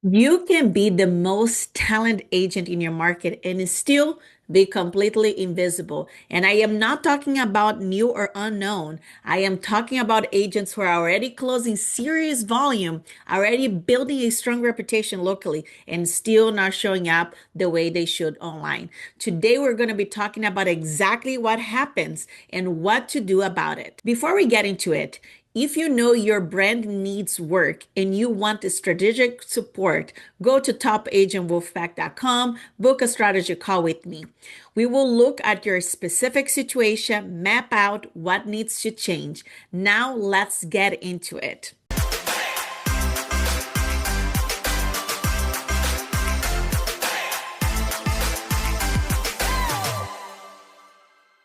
You can be the most talented agent in your market and still be completely invisible. And I am not talking about new or unknown. I am talking about agents who are already closing serious volume, already building a strong reputation locally, and still not showing up the way they should online. Today, we're going to be talking about exactly what happens and what to do about it. Before we get into it, if you know your brand needs work and you want strategic support, go to topagentwolfpack.com, book a strategy call with me. We will look at your specific situation, map out what needs to change. Now let's get into it.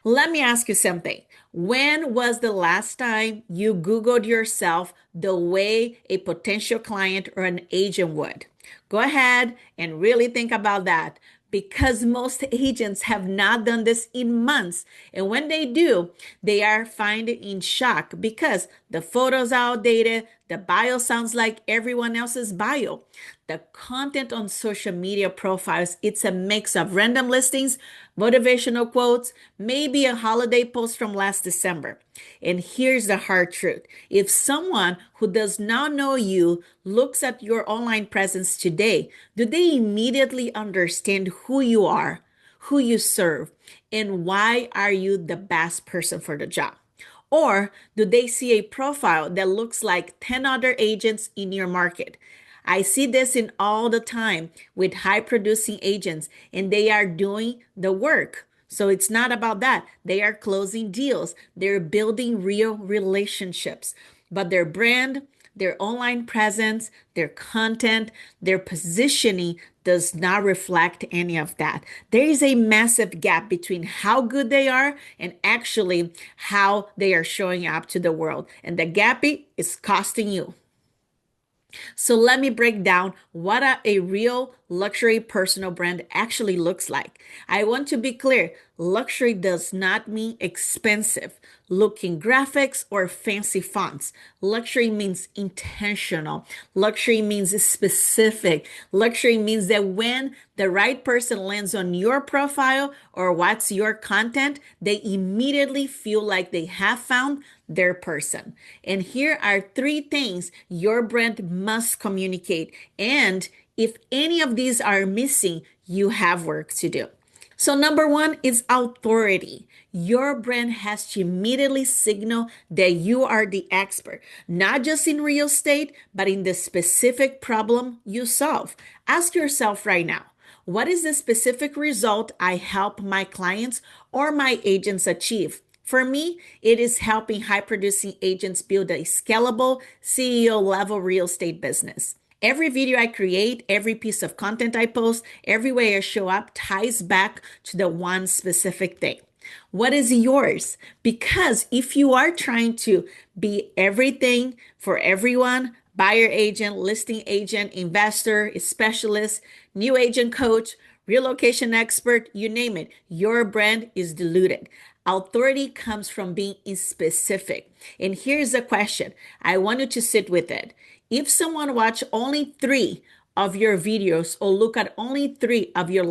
Let me ask you something. When was the last time you Googled yourself the way a potential client or an agent would? Go ahead and really think about that because most agents have not done this in months. And when they do, they are finding in shock because the photos are outdated, the bio sounds like everyone else's bio. The content on social media profiles, it's a mix of random listings, motivational quotes, maybe a holiday post from last December. And here's the hard truth. If someone who does not know you looks at your online presence today, do they immediately understand who you are, who you serve, and why are you the best person for the job? Or do they see a profile that looks like 10 other agents in your market? I see this in all the time with high producing agents, and they are doing the work. So it's not about that. They are closing deals, they're building real relationships, but their brand, their online presence, their content, their positioning does not reflect any of that. There is a massive gap between how good they are and actually how they are showing up to the world. And the gap is costing you. So let me break down what a real luxury personal brand actually looks like. I want to be clear, luxury does not mean expensive looking graphics or fancy fonts. Luxury means intentional. Luxury means specific. Luxury means that when the right person lands on your profile or watches your content, they immediately feel like they have found their person. And here are three things your brand must communicate. And if any of these are missing, you have work to do. So, number one is authority. Your brand has to immediately signal that you are the expert, not just in real estate, but in the specific problem you solve. Ask yourself right now, what is the specific result I help my clients or my agents achieve? For me, it is helping high producing agents build a scalable CEO level real estate business. Every video I create, every piece of content I post, every way I show up ties back to the one specific thing. What is yours? Because if you are trying to be everything for everyone, buyer agent, listing agent, investor, specialist, new agent coach, relocation expert, you name it, your brand is diluted. Authority comes from being specific. And here's the question. I want you to sit with it. If someone watch only 3 of your videos or look at only 3 of your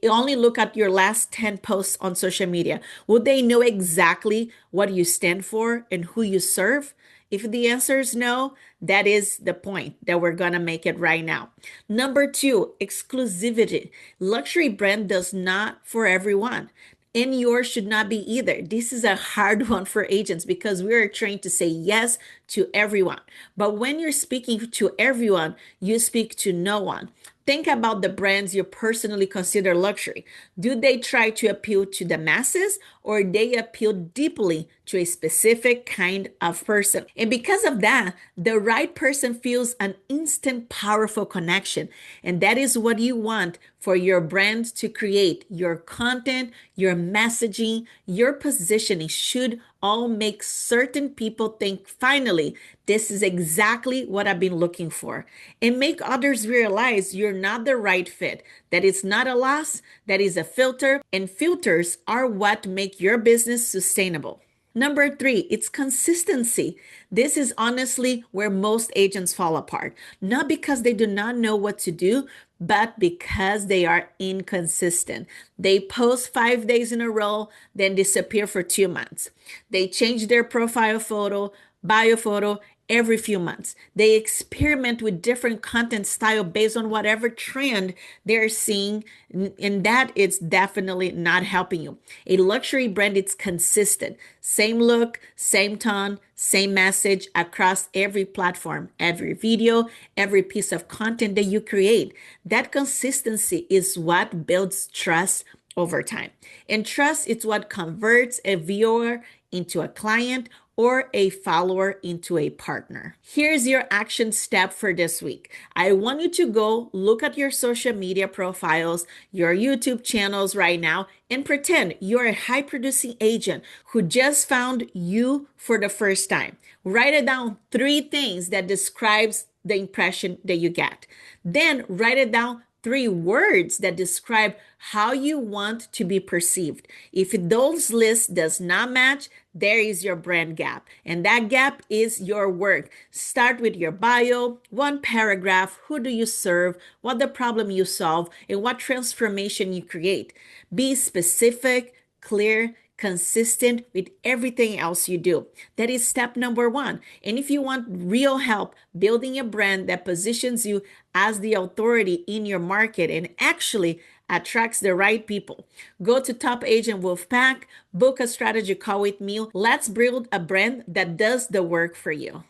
only look at your last 10 posts on social media, would they know exactly what you stand for and who you serve? If the answer is no, that is the point that we're going to make it right now. Number 2, exclusivity. Luxury brand does not for everyone. And yours should not be either. This is a hard one for agents because we are trained to say yes to everyone. But when you're speaking to everyone, you speak to no one. Think about the brands you personally consider luxury. Do they try to appeal to the masses or they appeal deeply to a specific kind of person? And because of that, the right person feels an instant powerful connection. And that is what you want for your brand to create. Your content, your messaging, your positioning should all make certain people think, finally, this is exactly what I've been looking for. And make others realize you're not the right fit, that it's not a loss, that is a filter, and filters are what make your business sustainable. Number three, it's consistency. This is honestly where most agents fall apart, not because they do not know what to do, but because they are inconsistent. They post 5 days in a row, then disappear for 2 months. They change their profile photo, bio photo every few months. They experiment with different content style based on whatever trend they're seeing, and that is definitely not helping you. A luxury brand, it's consistent. Same look, same tone, same message across every platform, every video, every piece of content that you create. That consistency is what builds trust over time. And trust is what converts a viewer into a client or a follower into a partner. Here's your action step for this week. I want you to go look at your social media profiles, your YouTube channels right now, and pretend you're a high producing agent who just found you for the first time. Write it down 3 things that describes the impression that you get. Then write it down 3 words that describe how you want to be perceived. If those lists does not match, there is your brand gap. And that gap is your work. Start with your bio, 1 paragraph. Who do you serve? What the problem you solve? And what transformation you create. Be specific, clear, consistent with everything else you do. That is step number 1. And if you want real help building a brand that positions you as the authority in your market and actually attracts the right people, go to Top Agent Wolfpack, book a strategy call with me. Let's build a brand that does the work for you.